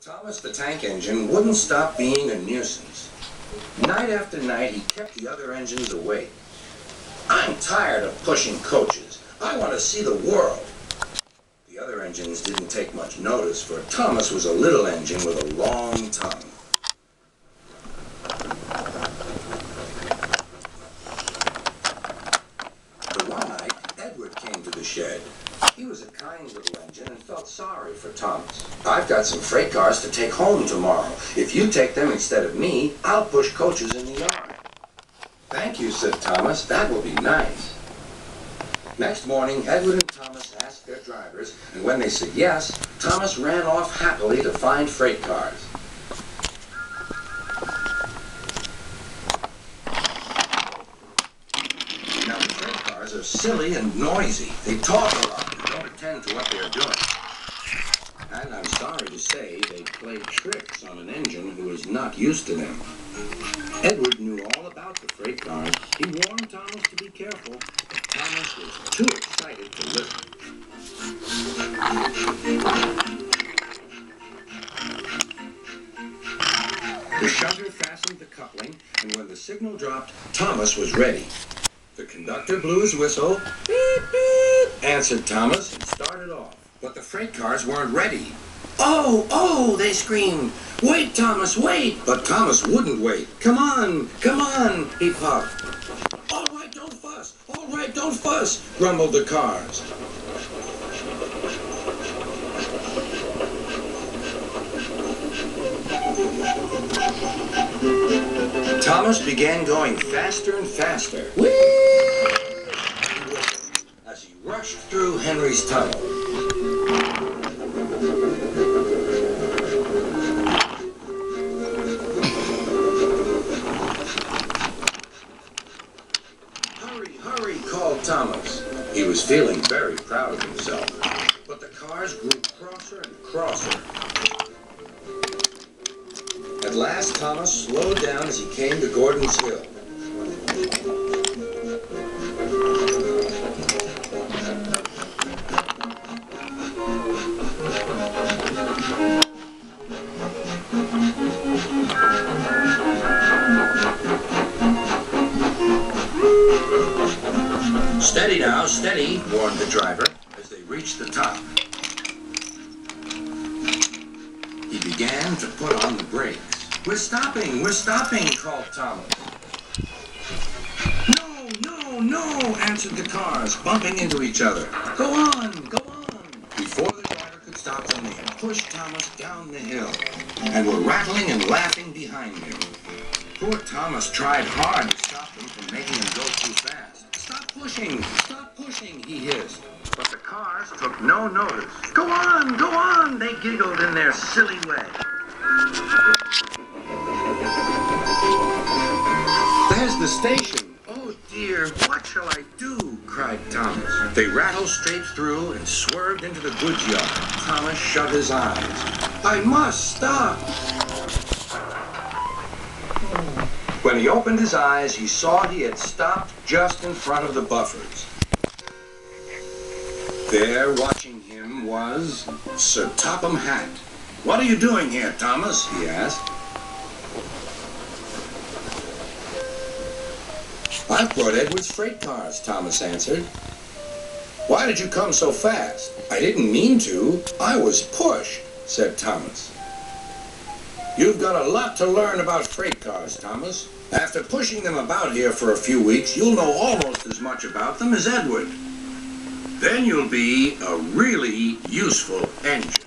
Thomas the Tank Engine wouldn't stop being a nuisance. Night after night, he kept the other engines awake. "I'm tired of pushing coaches. I want to see the world." The other engines didn't take much notice, for Thomas was a little engine with a long tongue. But one night, Edward came to the shed. He was a kind little engine and felt sorry for Thomas. "I've got some freight cars to take home tomorrow. If you take them instead of me, I'll push coaches in the yard." "Thank you," said Thomas. "That will be nice." Next morning, Edward and Thomas asked their drivers, and when they said yes, Thomas ran off happily to find freight cars. Now, the freight cars are silly and noisy. They talk a lot and don't attend to what they're doing. And I'm sorry to say they play tricks on an engine who is not used to them. Edward knew all about the freight cars. He warned Thomas to be careful, but Thomas was too excited to listen. The shunter fastened the coupling, and when the signal dropped, Thomas was ready. The conductor blew his whistle. "Beep, beep," answered Thomas, and started off. But the freight cars weren't ready. "Oh, oh," they screamed. "Wait, Thomas, wait!" But Thomas wouldn't wait. Come on, he puffed. All right, don't fuss, grumbled the cars. Thomas began going faster and faster. Whee! As he rushed through Henry's tunnel. Hurry, called Thomas. He was feeling very proud of himself. But the cars grew crosser and crosser. At last, Thomas slowed down as he came to Gordon's Hill. "Steady now, steady," warned the driver as they reached the top. He began to put on the brakes. We're stopping, called Thomas. No, answered the cars, bumping into each other. Go on. Before the driver could stop them, they had pushed Thomas down the hill and were rattling and laughing behind him. Poor Thomas tried hard to stop them from making him go too fast. Stop pushing, he hissed. But the cars took no notice. Go on, they giggled in their silly way. "There's the station. Oh dear, what shall I do?" cried Thomas. They rattled straight through and swerved into the goods yard. Thomas shut his eyes. "I must stop." When he opened his eyes, he saw he had stopped just in front of the buffers. There, watching him, was Sir Topham Hatt. "What are you doing here, Thomas?" he asked. "I've brought Edward's freight cars," Thomas answered. "Why did you come so fast?" "I didn't mean to. I was pushed," said Thomas. "You've got a lot to learn about freight cars, Thomas. After pushing them about here for a few weeks, you'll know almost as much about them as Edward. Then you'll be a really useful engine."